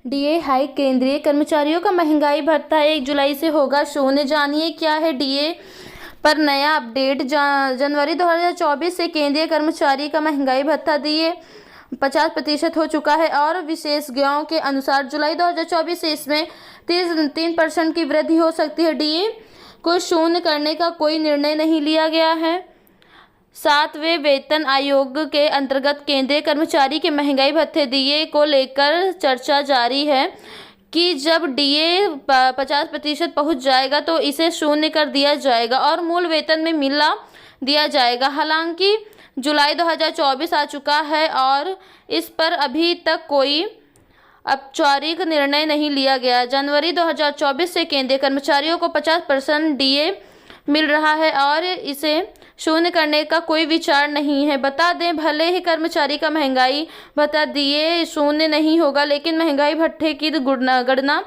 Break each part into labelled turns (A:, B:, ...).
A: DA hike, केंद्रीय कर्मचारियों का महंगाई भत्ता 1 जुलाई से होगा शून्य। जानिए क्या है डीए पर नया अपडेट। जनवरी 2024 से केंद्रीय कर्मचारी का महंगाई भत्ता डीए 50% हो चुका है और विशेषज्ञों के अनुसार जुलाई 2024 से इसमें 3% की वृद्धि हो सकती है। डीए को शून्य करने का कोई निर्णय नहीं लिया गया है। 7वें वेतन आयोग के अंतर्गत केंद्रीय कर्मचारी के महंगाई भत्ते डीए को लेकर चर्चा जारी है कि जब डीए 50% पहुंच जाएगा तो इसे शून्य कर दिया जाएगा और मूल वेतन में मिला दिया जाएगा। हालांकि जुलाई 2024 आ चुका है और इस पर अभी तक कोई औपचारिक निर्णय नहीं लिया गया। जनवरी 2024 से केंद्रीय कर्मचारियों को 50% डीए मिल रहा है और इसे शून्य करने का कोई विचार नहीं है। बता दें, भले ही कर्मचारी का महंगाई भत्ता डीए शून्य नहीं होगा, लेकिन महंगाई भत्ते की गणना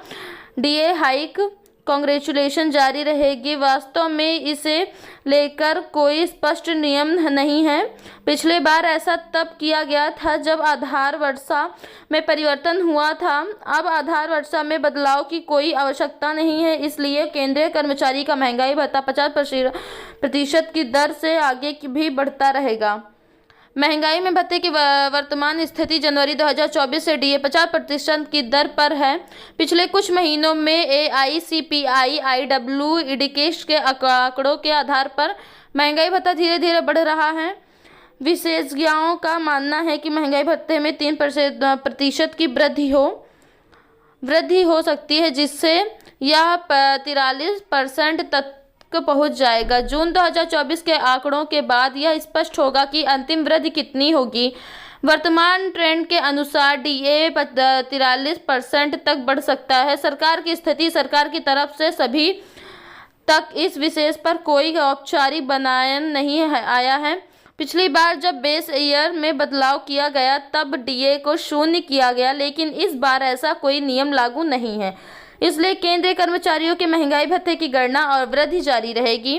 A: डीए हाइक कांग्रेचुलेशन जारी रहेगी। वास्तव में इसे लेकर कोई स्पष्ट नियम नहीं है। पिछले बार ऐसा तब किया गया था जब आधार वर्षा में परिवर्तन हुआ था। अब आधार वर्षा में बदलाव की कोई आवश्यकता नहीं है, इसलिए केंद्रीय कर्मचारी का महंगाई भत्ता 50% की दर से आगे भी बढ़ता रहेगा। महंगाई में भत्ते की वर्तमान स्थिति जनवरी 2024 से डीए 50% की दर पर है। पिछले कुछ महीनों में AICPI IW इंडिकेश के आंकड़ों के आधार पर महंगाई भत्ता धीरे धीरे बढ़ रहा है। विशेषज्ञों का मानना है कि महंगाई भत्ते में 3% की वृद्धि हो सकती है, जिससे यह 43% तक पहुंच जाएगा। जून 2024 के आंकड़ों के बाद यह स्पष्ट होगा कि अंतिम वृद्धि कितनी होगी। वर्तमान ट्रेंड के अनुसार डीए 43% तक बढ़ सकता है। सरकार की स्थिति सरकार की तरफ से सभी तक इस विषय पर कोई औपचारिक बयान नहीं आया है। पिछली बार जब बेस ईयर में बदलाव किया गया तब डीए को शून्य किया गया, लेकिन इस बार ऐसा कोई नियम लागू नहीं है, इसलिए केंद्रीय कर्मचारियों के महंगाई भत्ते की गणना और वृद्धि जारी रहेगी।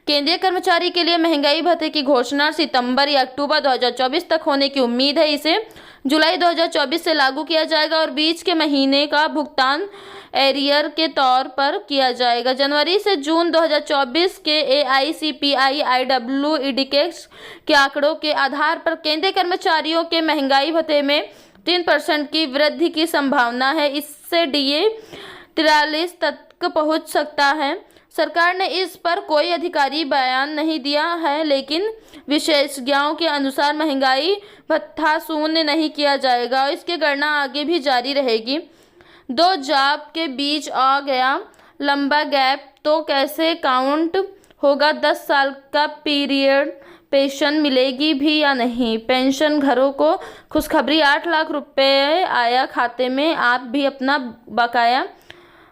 A: केंद्रीय कर्मचारी के लिए महंगाई भत्ते की घोषणा सितंबर या अक्टूबर 2024 तक होने की उम्मीद है। इसे जुलाई 2024 से लागू किया जाएगा और बीच के महीने का भुगतान एरियर के तौर पर किया जाएगा। जनवरी से जून 2024 के AICPI IW इंडिकेश के आंकड़ों के आधार पर केंद्रीय कर्मचारियों के महंगाई भत्ते में 3% की वृद्धि की संभावना है। इससे डीए 43 तक पहुंच सकता है। सरकार ने इस पर कोई आधिकारिक बयान नहीं दिया है, लेकिन विशेषज्ञों के अनुसार महंगाई भत्ता शून्य नहीं किया जाएगा और इसकी गणना आगे भी जारी रहेगी। दो जॉब के बीच आ गया लंबा गैप तो कैसे काउंट होगा? 10 साल का पीरियड पेंशन मिलेगी भी या नहीं? पेंशन घरों को खुशखबरी, 8 लाख रुपए आया खाते में। आप भी अपना बकाया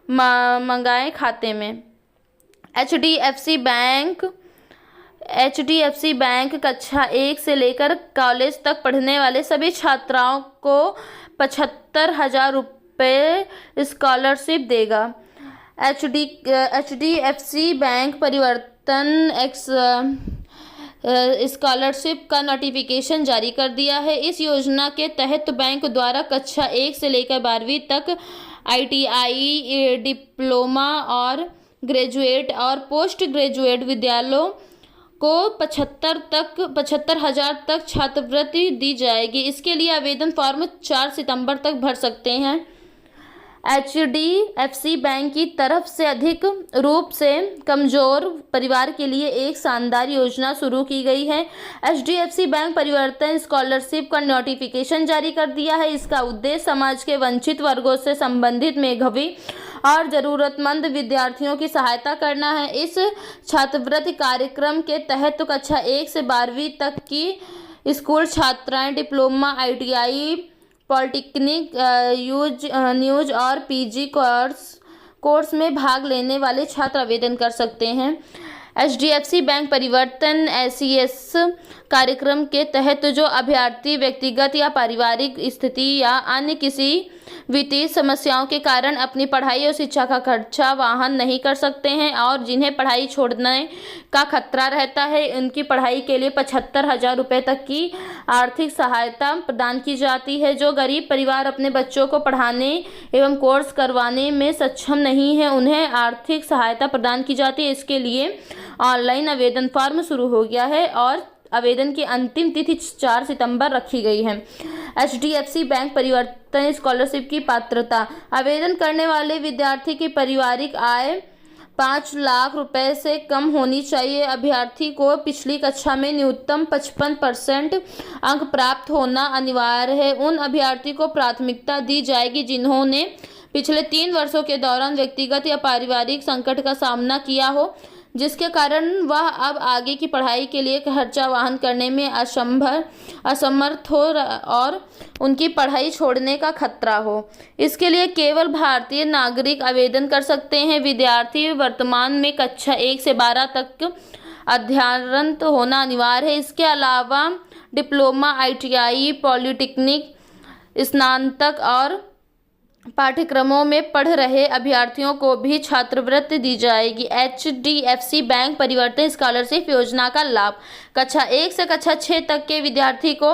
A: मंगाएं खाते में। HDFC बैंक कक्षा 1 से लेकर कॉलेज तक पढ़ने वाले सभी छात्राओं को 75,000 रुपये स्कॉलरशिप देगा। HDFC बैंक परिवर्तन स्कॉलरशिप का नोटिफिकेशन जारी कर दिया है। इस योजना के तहत बैंक द्वारा कक्षा 1 से लेकर 12वीं तक ITI, डिप्लोमा और ग्रेजुएट और पोस्ट ग्रेजुएट विद्यालयों को 75,000 तक छात्रवृत्ति दी जाएगी। इसके लिए आवेदन फॉर्म 4 सितंबर तक भर सकते हैं। HDFC बैंक की तरफ से अधिक रूप से कमजोर परिवार के लिए एक शानदार योजना शुरू की गई है। HDFC बैंक परिवर्तन स्कॉलरशिप का नोटिफिकेशन जारी कर दिया है। इसका उद्देश्य समाज के वंचित वर्गों से संबंधित मेधावी और ज़रूरतमंद विद्यार्थियों की सहायता करना है। इस छात्रवृत्ति कार्यक्रम के तहत कक्षा 1 से 12वीं तक की स्कूल छात्राएं डिप्लोमा, ITI, पॉलिटेक्निक, न्यूज और PG कोर्स में भाग लेने वाले छात्र आवेदन कर सकते हैं। HDFC बैंक परिवर्तन SES कार्यक्रम के तहत जो अभ्यर्थी व्यक्तिगत या पारिवारिक स्थिति या अन्य किसी वित्तीय समस्याओं के कारण अपनी पढ़ाई और शिक्षा का खर्चा वहन नहीं कर सकते हैं और जिन्हें पढ़ाई छोड़ने का खतरा रहता है, उनकी पढ़ाई के लिए 75,000 रुपये तक की आर्थिक सहायता प्रदान की जाती है। जो गरीब परिवार अपने बच्चों को पढ़ाने एवं कोर्स करवाने में सक्षम नहीं है, उन्हें आर्थिक सहायता प्रदान की जाती है। इसके लिए ऑनलाइन आवेदन फॉर्म शुरू हो गया है और आवेदन की अंतिम तिथि 4 सितंबर रखी गई है। HDFC बैंक परिवर्तन स्कॉलरशिप की पात्रता। आवेदन करने वाले विद्यार्थी की पारिवारिक आय 5 लाख रुपए से कम होनी चाहिए। अभ्यर्थी को पिछली कक्षा में न्यूनतम 55% अंक प्राप्त होना अनिवार्य है। उन अभ्यर्थी को प्राथमिकता दी जाएगी जिन्होंने पिछले 3 वर्षों के दौरान व्यक्तिगत या पारिवारिक संकट का सामना किया हो, जिसके कारण वह अब आगे की पढ़ाई के लिए खर्चा वहन करने में असमर्थ हो और उनकी पढ़ाई छोड़ने का खतरा हो। इसके लिए केवल भारतीय नागरिक आवेदन कर सकते हैं। विद्यार्थी वर्तमान में कक्षा 1 से 12 तक अध्ययनरत होना अनिवार्य है। इसके अलावा डिप्लोमा, ITI, पॉलिटेक्निक, स्नातक और पाठ्यक्रमों में पढ़ रहे अभ्यर्थियों को भी छात्रवृत्ति दी जाएगी। HDFC बैंक परिवर्तन स्कॉलरशिप योजना का लाभ। कक्षा 1 से कक्षा 6 तक के विद्यार्थी को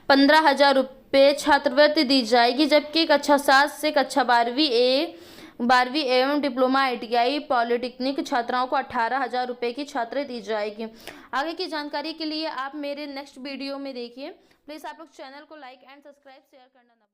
A: 15,000 रुपये छात्रवृत्ति दी जाएगी, जबकि कक्षा 7 से कक्षा 12वीं एवं डिप्लोमा, ITI, पॉलिटेक्निक छात्राओं को 18,000 रुपये की छात्रवृत्ति दी जाएगी। आगे की जानकारी के लिए आप मेरे नेक्स्ट वीडियो में देखिए। प्लीज़ आप लोग चैनल को लाइक एंड सब्सक्राइब शेयर करना ना